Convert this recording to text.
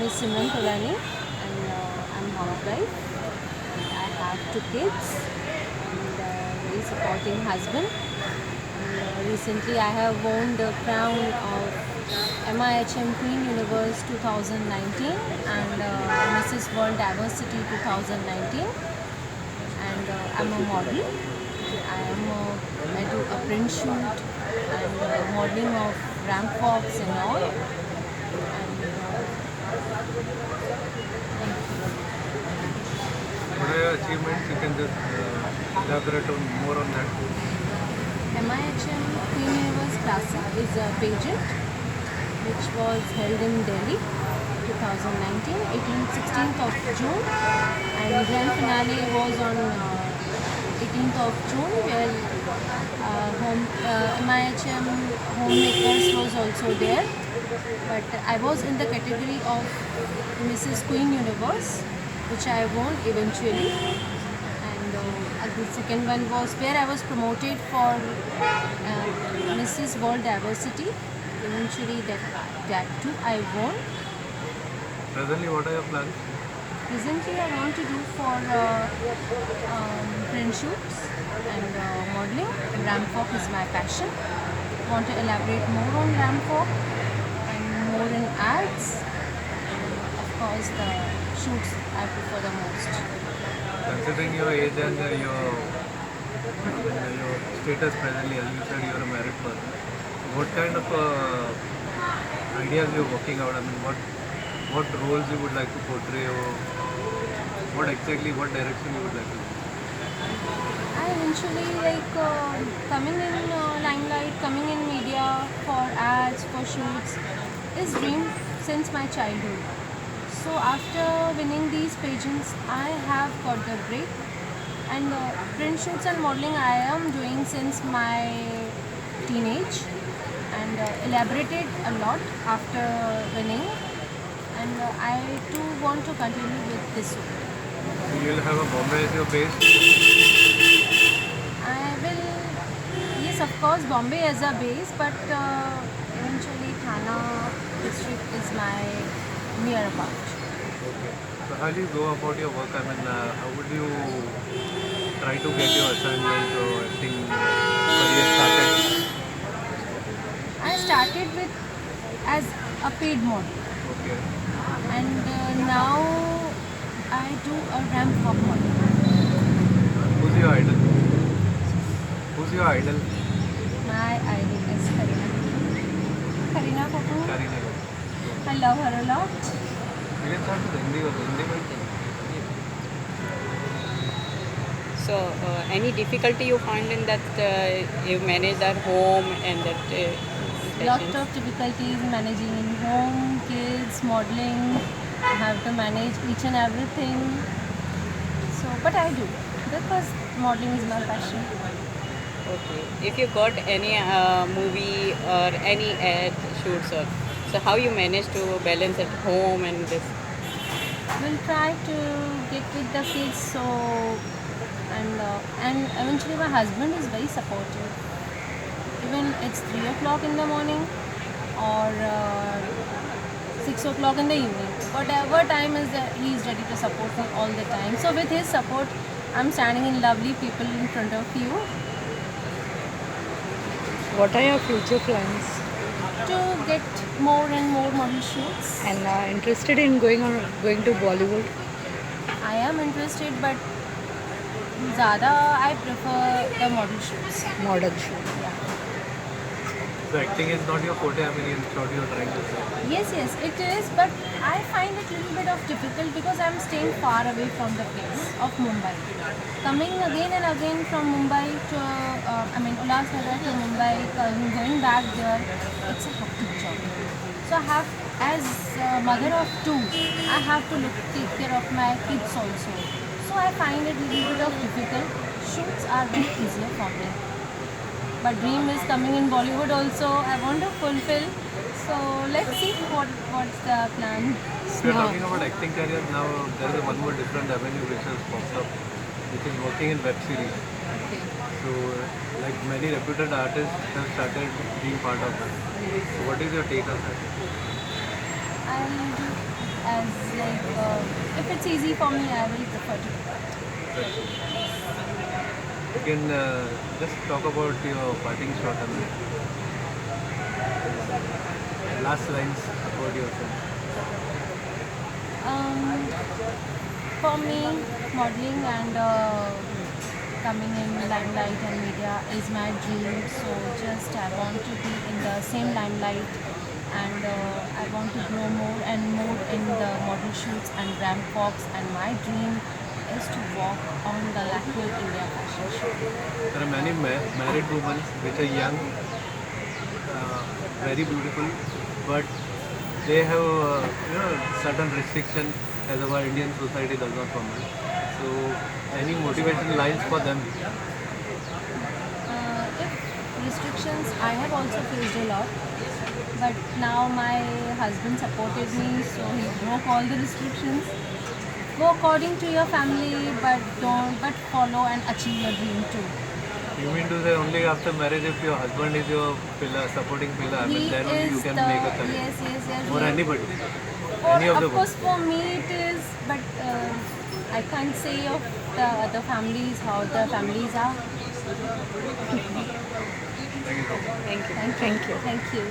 is Simran Khurani, and I'm housewife. And I have 2 kids and a very supporting husband. And recently, I have won the crown of MIHM Queen Universe 2019 and Mrs. World Diversity 2019. And I'm a model. I do a print shoot and modeling of ramp walks and all. And What are your achievements? You can just elaborate on more on that. MIHM Queen Universe Classic is a pageant which was held in Delhi 2019, 16th of June, and grand finale was on 18th of June, where MIHM Homemakers was also there. But I was in the category of Mrs. Queen Universe, which I won eventually. And the second one was where I was promoted for Mrs. World Diversity. Eventually, that too I won. Presently, what are your plans? Recently, I want to do for print shoots and modeling. Ramp walk is my passion. Want to elaborate more on ramp walk and more in ads. And of course, the shoots I prefer the most. Considering your age and your status presently, as you said, you are a married person. What kind of ideas you're working out? I mean, what roles you would like to portray, or what direction you would like to go? I eventually like coming in limelight, coming in media for ads, for shoots is dream since my childhood. So after winning these pageants, I have got the break, and print shoots and modeling I am doing since my teenage, and elaborated a lot after winning, and I too want to continue with this one. You will have a Bombay as your base. I will, yes, of course, Bombay as a base, but eventually Thana district is my near about. Okay. So how do you go about your work? I mean, how would you try to get your assignment or acting career started? I started with as a paid model, Okay. and now I do a ramp walk model. Who's your idol? Who's your idol? My idol is Kareena. Kareena Kapoor. Kareena. I love her a lot. You can start with Hindi also. Hindi में So, any difficulty you find in that you manage that home and that Lot sessions? of difficulties managing in home, kids, modeling. I have to manage each and everything. So, but I do because modeling is my passion. Okay. If you got any movie or any ad shoots or so, how you manage to balance at home and this? We'll try to get with the kids. So, and eventually my husband is very supportive. Even it's 3 o'clock in the morning or 6 o'clock in the evening. Whatever time is there, he is ready to support me all the time. So with his support, I'm standing in lovely people in front of you What are your future plans? to get more and more model shoots. And interested in going to Bollywood? I am interested, but ज़्यादा I prefer the model shoots. Model shoot. Yeah. So acting is not your forte. I mean, in short, you're trying to say. Yes, it is, but I find it a little bit of difficult because I'm staying far away from the place of Mumbai. Coming again and again from Mumbai to, Ulhasnagar to Mumbai, going back there, it's a hectic job. So I have, as mother of two, I have to take care of my kids also. So I find it a little bit of difficult. Shoots are very easier for me. But dream is coming in Bollywood also. I want to fulfill. So let's see what's the plan. If you're talking about acting career now, there is one more different avenue which has popped up, which is working in web series. Okay. So, like many reputed artists have started being part of it. So, what is your take on that? I'll as like if it's easy for me, I will prefer to do that. You can just talk about your parting shot and last lines about yourself. For me, modeling and coming in limelight and media is my dream. So just I want to be in the same limelight, and I want to grow more and more in the model shoots and Gram Fox. And my dream is to walk on the Lakme India fashion show. There are many married women which are young, very beautiful, but they have certain restriction as our Indian society does not permit. So any motivation lines for them? If restrictions, I have also faced a lot, but now my husband supported me, so he broke all the restrictions. Go according to your family, but follow and achieve your dream too. You mean to say only after marriage, if your husband is your pillar, supporting pillar, I mean, then only you can make a career. yes. Or anybody, For, any of the of course, for me it is, but I can't say of the other families how the families are. Thank you so much. Thank you. Thank you. Thank you.